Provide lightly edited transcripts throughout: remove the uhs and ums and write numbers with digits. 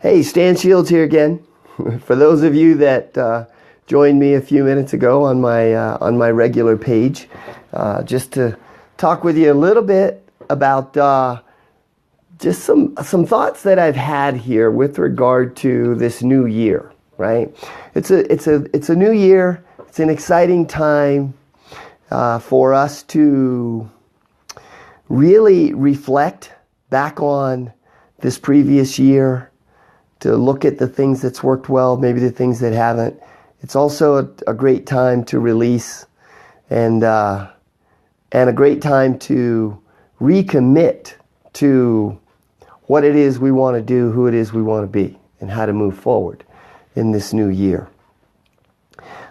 Hey, Stan Shields here again. For those of you that joined me a few minutes ago on my regular page, just to talk with you a little bit about just some thoughts that I've had here with regard to this new year. Right? It's a new year. It's an exciting time for us to really reflect back on this previous year, to look at the things that's worked well, maybe the things that haven't. It's also a great time to release and a great time to recommit to what it is we want to do, who it is we want to be, and how to move forward in this new year.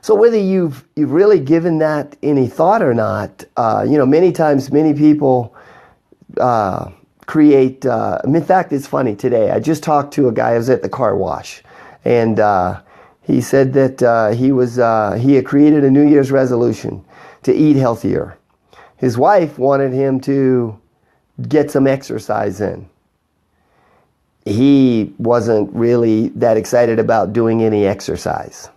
So whether you've really given that any thought or not, many times many people create, in fact, it's funny today. I just talked to a guy who was at the car wash, and he said that he had created a New Year's resolution to eat healthier. His wife wanted him to get some exercise in. He wasn't really that excited about doing any exercise.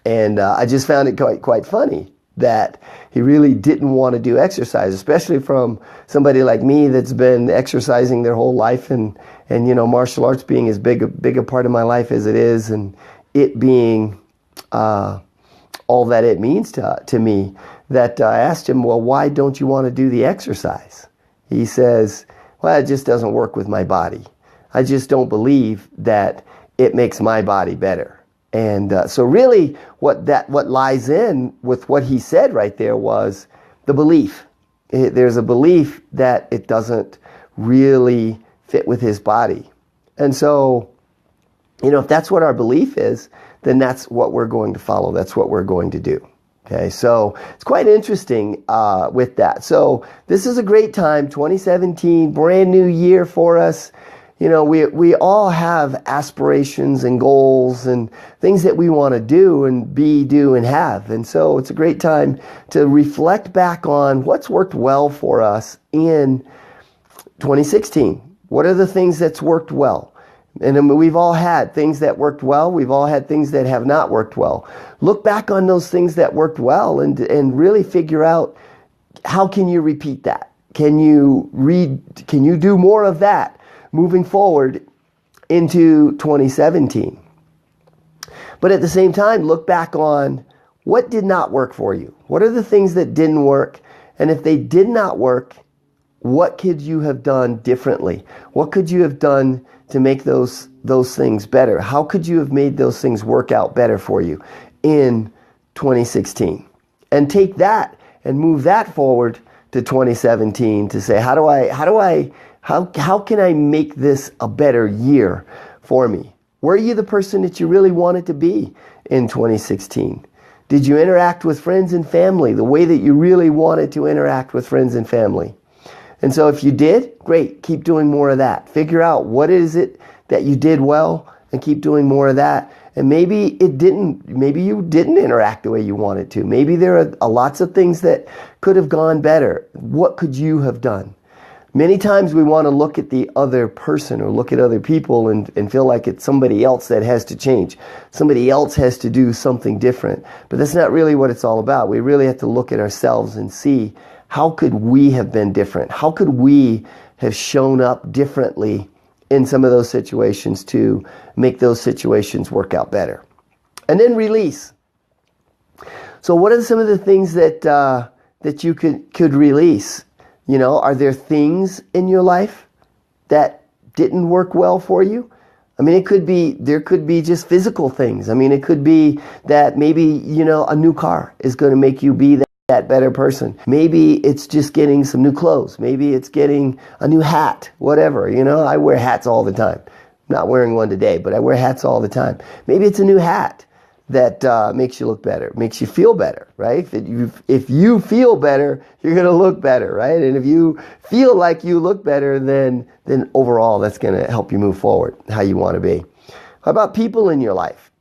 And I just found it quite funny that he really didn't want to do exercise, especially from somebody like me that's been exercising their whole life, and martial arts being as big a part of my life as it is, and it being all that it means to me, that I asked him, well, why don't you want to do the exercise? He says, well, it just doesn't work with my body. I just don't believe that it makes my body better. And so really what lies in with what he said right there was the belief. There's a belief that it doesn't really fit with his body. And so, if that's what our belief is, then that's what we're going to follow. That's what we're going to do. Okay, so it's quite interesting with that. So this is a great time, 2017, brand new year for us. We all have aspirations and goals and things that we want to do and be, do, and have. And so it's a great time to reflect back on what's worked well for us in 2016. What are the things that's worked well? And we've all had things that worked well. We've all had things that have not worked well. Look back on those things that worked well and really figure out, how can you repeat that? Can you do more of that moving forward into 2017? But at the same time, look back on what did not work for you. What are the things that didn't work? And if they did not work, what could you have done differently? What could you have done to make those things better? How could you have made those things work out better for you in 2016? And take that and move that forward to 2017 to say, how can I make this a better year for me? Were you the person that you really wanted to be in 2016? Did you interact with friends and family the way that you really wanted to interact with friends and family? And so if you did, great, keep doing more of that. Figure out what is it that you did well and keep doing more of that. And maybe you didn't interact the way you wanted to. Maybe there are lots of things that could have gone better. What could you have done? Many times we want to look at the other person or look at other people and feel like it's somebody else that has to change. Somebody else has to do something different. But that's not really what it's all about. We really have to look at ourselves and see, how could we have been different? How could we have shown up differently in some of those situations to make those situations work out better? And then release. So what are some of the things that you could release? Are there things in your life that didn't work well for you? I mean, there could be just physical things. I mean, it could be that maybe, a new car is going to make you be that better person. Maybe it's just getting some new clothes. Maybe it's getting a new hat, whatever. I wear hats all the time. I'm not wearing one today, but I wear hats all the time. Maybe it's a new hat that makes you look better, makes you feel better, right? If you feel better, you're going to look better, right? And if you feel like you look better, then overall that's going to help you move forward how you want to be. How about people in your life?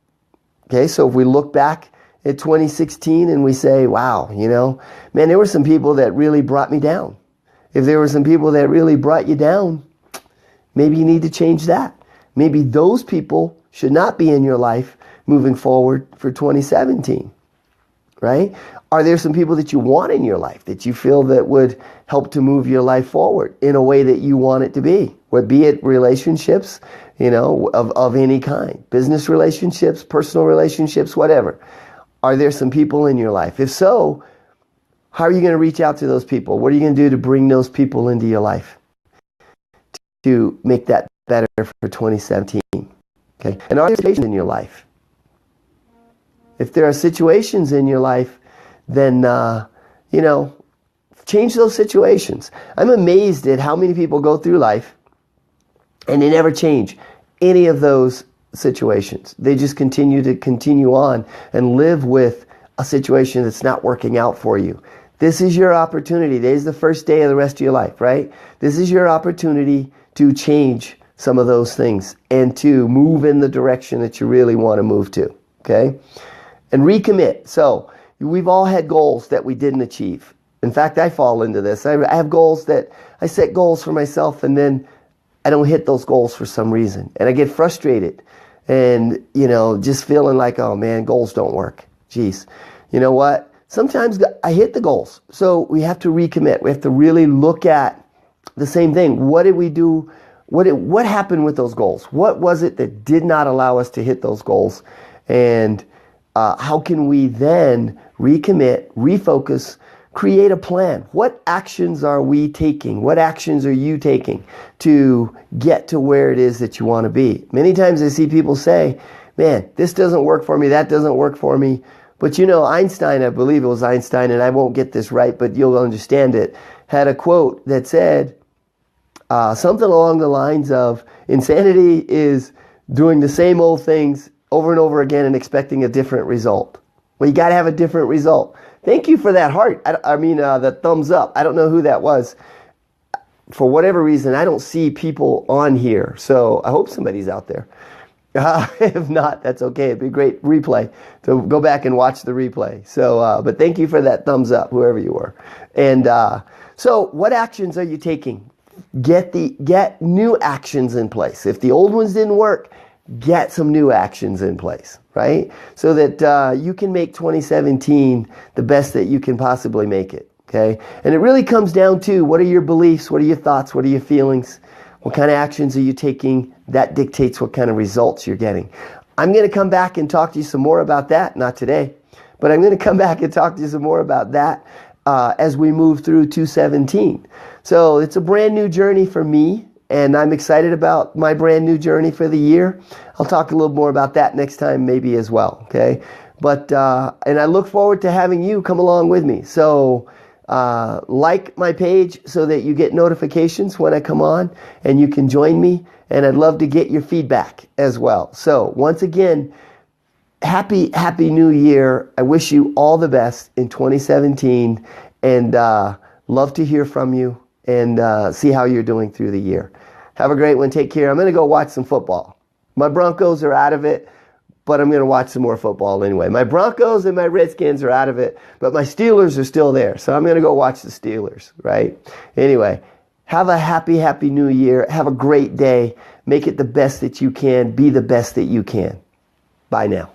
Okay, so if we look back at 2016 and we say, wow, man, there were some people that really brought me down. If there were some people that really brought you down, maybe you need to change that. maybe those people should not be in your life moving forward for 2017, right? Are there some people that you want in your life that you feel that would help to move your life forward in a way that you want it to be? Be it relationships, of any kind, business relationships, personal relationships, whatever. Are there some people in your life? If so, how are you going to reach out to those people? What are you going to do to bring those people into your life to make that better for 2017? Okay. And are there situations in your life? If there are situations in your life, then, change those situations. I'm amazed at how many people go through life and they never change any of those situations. They just continue on and live with a situation that's not working out for you. This is your opportunity. Today is the first day of the rest of your life, right? This is your opportunity to change some of those things and to move in the direction that you really want to move to, okay? And recommit. So we've all had goals that we didn't achieve. In fact, I fall into this. I have goals that I set goals for myself and then I don't hit those goals for some reason. And I get frustrated and, just feeling like, oh man, goals don't work. Jeez. You know what? Sometimes I hit the goals. So we have to recommit. We have to really look at the same thing. What did we do? What happened with those goals? What was it that did not allow us to hit those goals? And how can we then recommit, refocus, create a plan? What actions are we taking? What actions are you taking to get to where it is that you want to be? Many times I see people say, man, this doesn't work for me, that doesn't work for me. But Einstein, I believe it was Einstein, and I won't get this right, but you'll understand it, had a quote that said something along the lines of, insanity is doing the same old things over and over again and expecting a different result. Well, you got to have a different result. Thank you for that heart. The thumbs up. I don't know who that was. For whatever reason, I don't see people on here. So I hope somebody's out there. If not, that's okay. It'd be a great replay to go back and watch the replay. So, but thank you for that thumbs up, whoever you were. And so what actions are you taking? Get new actions in place. If the old ones didn't work, get some new actions in place, right? So that you can make 2017 the best that you can possibly make it, okay? And it really comes down to, what are your beliefs? What are your thoughts? What are your feelings? What kind of actions are you taking? That dictates what kind of results you're getting. I'm going to come back and talk to you some more about that, not today, but I'm going to come back and talk to you some more about that as we move through 2017. So it's a brand new journey for me. And I'm excited about my brand new journey for the year. I'll talk a little more about that next time maybe as well, okay? But, and I look forward to having you come along with me. So like my page so that you get notifications when I come on and you can join me. And I'd love to get your feedback as well. So once again, happy new year. I wish you all the best in 2017 and love to hear from you and see how you're doing through the year. Have a great one. Take care. I'm going to go watch some football. My Broncos are out of it, but I'm going to watch some more football anyway. My Broncos and my Redskins are out of it, but my Steelers are still there. So I'm going to go watch the Steelers, right? Anyway, have a happy new year. Have a great day. Make it the best that you can. Be the best that you can. Bye now.